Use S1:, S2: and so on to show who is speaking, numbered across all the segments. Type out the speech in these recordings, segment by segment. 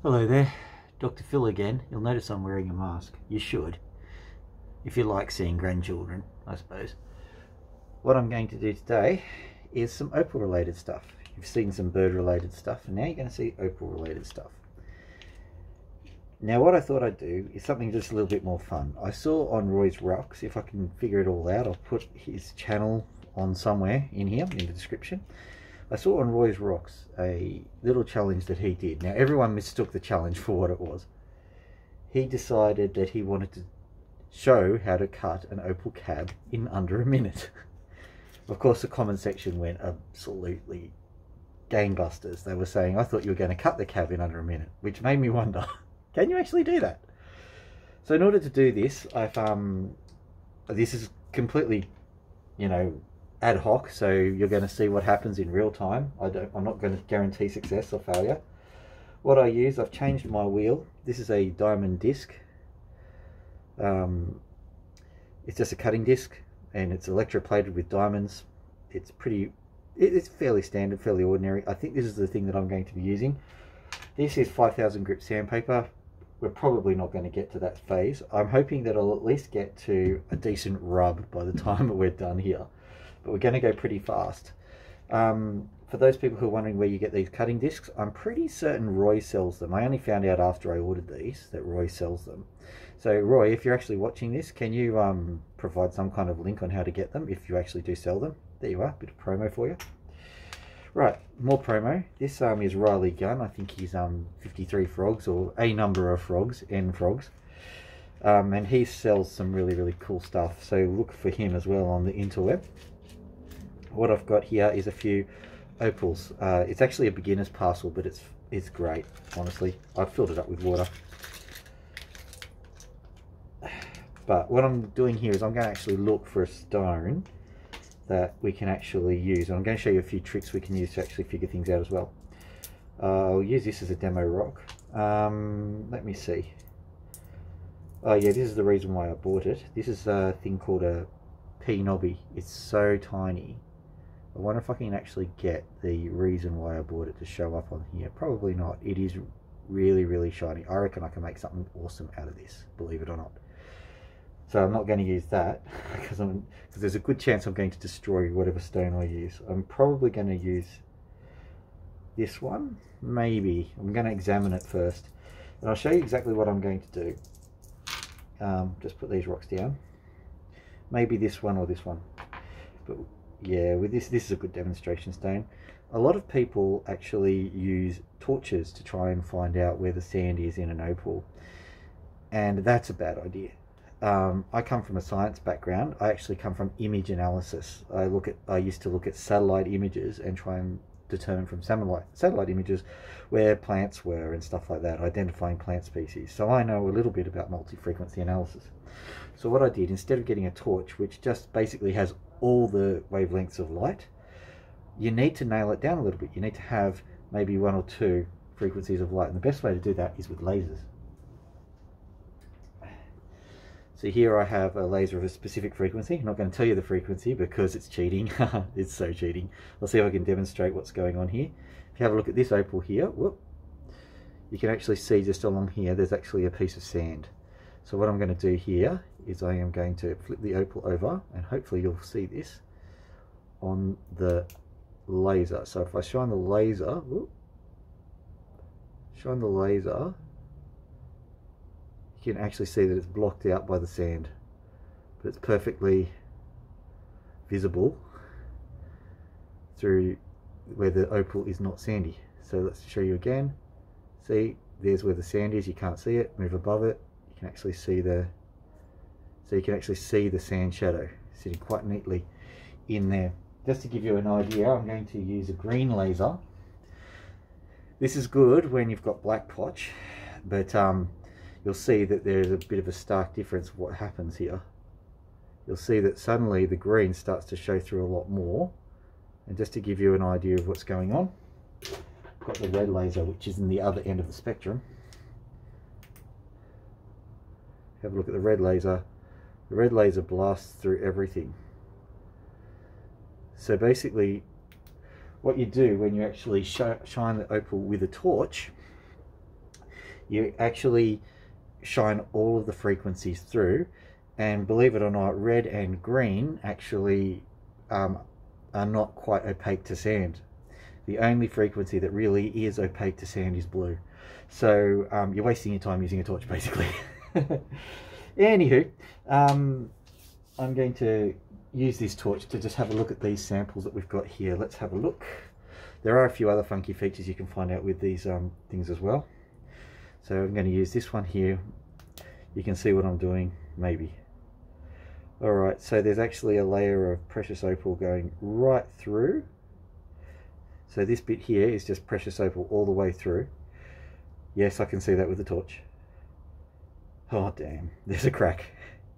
S1: Hello there, Dr. Phil again. You'll notice I'm wearing a mask. You should, if you like seeing grandchildren, I suppose. What I'm going to do today is some opal related stuff. You've seen some bird related stuff, and now you're going to see opal related stuff. Now what I thought I'd do is something just a little bit more fun. I saw on Roy's Rocks, if I can figure it all out, I'll put his channel on somewhere in here in the description. I saw on Roy's Rocks a little challenge that he did. Now everyone mistook the challenge for what it was. He decided that he wanted to show how to cut an opal cab in under a minute. Of course the comment section went absolutely gangbusters. They were saying, I thought you were going to cut the cab in under a minute, which made me wonder, can you actually do that? So in order to do this, this is completely, ad hoc, so you're going to see what happens in real time. I'm not going to guarantee success or failure. What I use, I've changed my wheel. This is a diamond disc. It's just a cutting disc, and it's electroplated with diamonds. It's fairly standard, fairly ordinary. I think this is the thing that I'm going to be using. This is 5000 grit sandpaper. We're probably not going to get to that phase. I'm hoping that I'll at least get to a decent rub by the time we're done here. But we're going to go pretty fast. For those people who are wondering where you get these cutting discs, I'm pretty certain Roy sells them. I only found out after I ordered these that Roy sells them. So Roy, if you're actually watching this, can you provide some kind of link on how to get them if you actually do sell them? There you are, bit of promo for you. Right, more promo. This is Riley Gunn. I think he's 53 Frogs, or a number of frogs, N Frogs. And he sells some really cool stuff. So look for him as well on the interweb. What I've got here is a few opals. It's actually a beginner's parcel, but it's great, honestly. I've filled it up with water. But what I'm doing here is I'm going to actually look for a stone that we can actually use. And I'm going to show you a few tricks we can use to actually figure things out as well. I'll use this as a demo rock. Let me see. Oh yeah, this is the reason why I bought it. This is a thing called a P-knobby. It's so tiny. I wonder if I can actually get the reason why I bought it to show up on here. Probably not. It is really shiny. I reckon I can make something awesome out of this, believe it or not. So I'm not going to use that because there's a good chance I'm going to destroy whatever stone I use. I'm probably going to use this one. Maybe. I'm going to examine it first. And I'll show you exactly what I'm going to do. Just put these rocks down. Maybe this one or this one. But yeah, with this is a good demonstration stone. A lot of people actually use torches to try and find out where the sand is in an opal, and that's a bad idea. I come from a science background. I actually come from image analysis. I used to look at satellite images and try and determine from satellite images where plants were and stuff like that, identifying plant species. So I know a little bit about multi-frequency analysis. So what I did, instead of getting a torch, which just basically has all the wavelengths of light, you need to nail it down a little bit. You need to have maybe 1 or 2 frequencies of light, and the best way to do that is with lasers. So here I have a laser of a specific frequency. I'm not going to tell you the frequency because it's cheating. It's so cheating. I'll see if I can demonstrate what's going on here. If you have a look at this opal here, whoop, you can actually see just along here there's actually a piece of sand. So what I'm going to do here is I am going to flip the opal over, and hopefully you'll see this on the laser. So if I shine the laser, whoop, shine the laser, you can actually see that it's blocked out by the sand, but it's perfectly visible through where the opal is not sandy. So let's show you again. See, there's where the sand is. You can't see it. Move above it. You can actually see the sand shadow sitting quite neatly in there. Just to give you an idea, I'm going to use a green laser. This is good when you've got black potch, but you'll see that there's a bit of a stark difference of what happens here. You'll see that suddenly the green starts to show through a lot more. And just to give you an idea of what's going on, I've got the red laser, which is in the other end of the spectrum. Have a look at the red laser. The red laser blasts through everything. So basically what you do when you actually shine the opal with a torch you actually shine all of the frequencies through, and believe it or not, red and green actually are not quite opaque to sand. The only frequency that really is opaque to sand is blue. So you're wasting your time using a torch, basically. Anywho, I'm going to use this torch to just have a look at these samples that we've got here. Let's have a look. There are a few other funky features you can find out with these things as well. So I'm going to use this one here. You can see what I'm doing, maybe. Alright, so there's actually a layer of precious opal going right through. So this bit here is just precious opal all the way through. Yes, I can see that with the torch. Oh damn, there's a crack.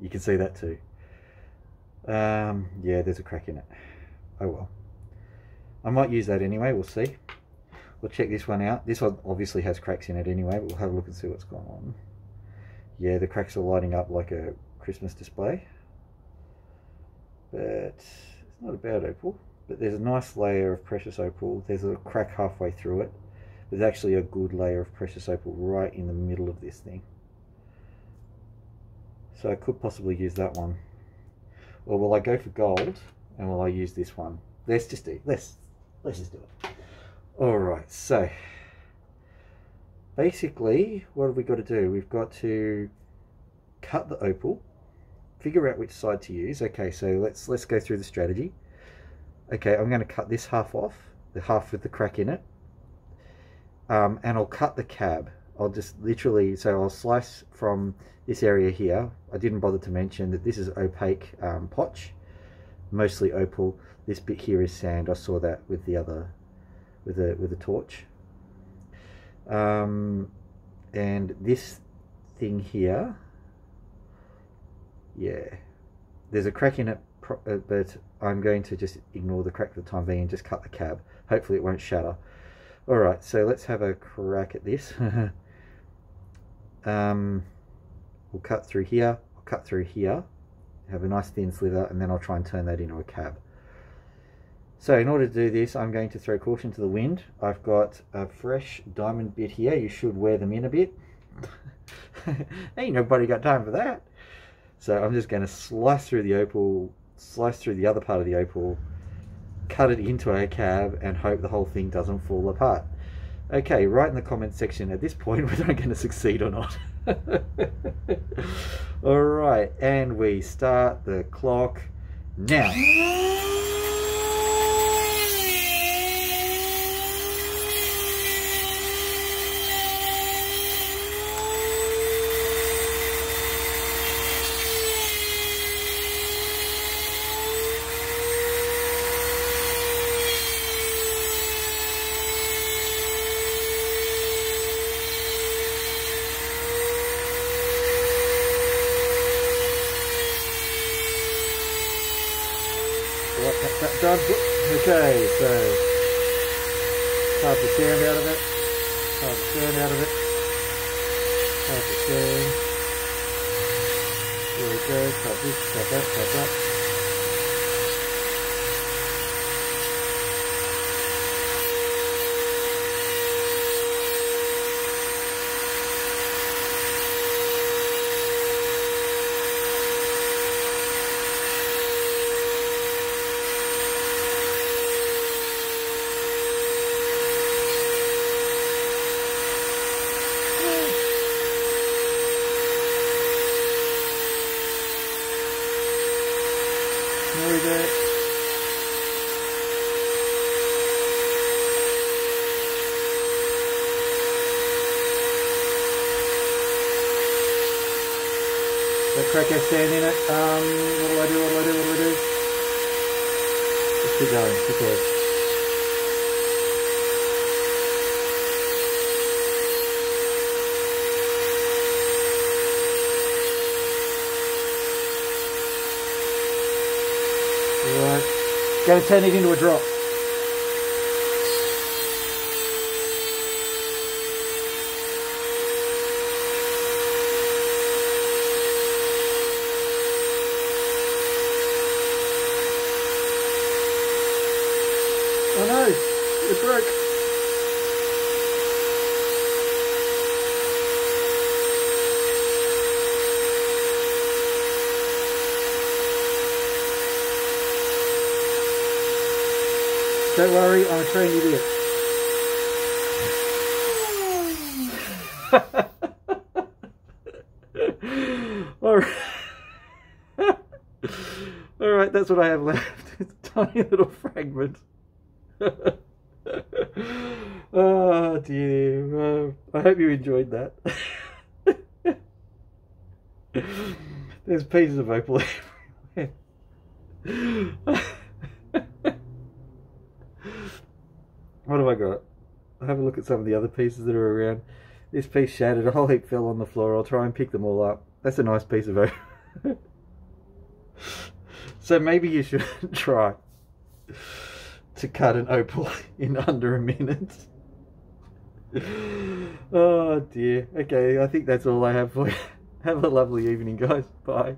S1: You can see that too. Yeah, there's a crack in it. Oh well. I might use that anyway, we'll see. We'll check this one out. This one obviously has cracks in it anyway, but we'll have a look and see what's going on. Yeah, the cracks are lighting up like a Christmas display. But it's not a bad opal. But there's a nice layer of precious opal. There's a crack halfway through it. There's actually a good layer of precious opal right in the middle of this thing. So I could possibly use that one. Or will I go for gold and will I use this one? Let's just do it. Let's just do it. Alright, so basically what have we got to do? We've got to cut the opal, figure out which side to use. Okay, so let's go through the strategy. Okay, I'm going to cut this half off, the half with the crack in it, and I'll cut the cab. I'll just literally, so I'll slice from this area here. I didn't bother to mention that this is opaque potch, mostly opal. This bit here is sand. I saw that with the other, with the torch. And this thing here, yeah, there's a crack in it, but I'm going to just ignore the crack for the time being and just cut the cab. Hopefully it won't shatter. Alright, so let's have a crack at this. We'll cut through here, I'll cut through here, have a nice thin sliver, and then I'll try and turn that into a cab. So in order to do this, I'm going to throw caution to the wind. I've got a fresh diamond bit here. You should wear them in a bit. Ain't nobody got time for that. So I'm just going to slice through the opal, slice through the other part of the opal, cut it into a cab, and hope the whole thing doesn't fall apart. Okay, write in the comment section at this point whether I'm going to succeed or not. Alright, and we start the clock now. That done. Okay, so carve the sand out of it, carve the sand out of it, carve the sand. There we go, cut this, cut that, cut that. There we go. That crack has sand in it. What do I do? What do I do? What do I do? Just keep going. Keep going. Right, going to turn it into a drop. Oh no, it broke. Don't worry, I'm a trained idiot. Alright. Alright, that's what I have left. It's a tiny little fragment. Oh dear. I hope you enjoyed that. There's pieces of opal everywhere. What have I got? I'll have a look at some of the other pieces that are around. This piece shattered, a whole heap fell on the floor. I'll try and pick them all up. That's a nice piece of opal. So maybe you should try to cut an opal in under a minute. Oh dear. Okay, I think that's all I have for you. Have a lovely evening, guys. Bye.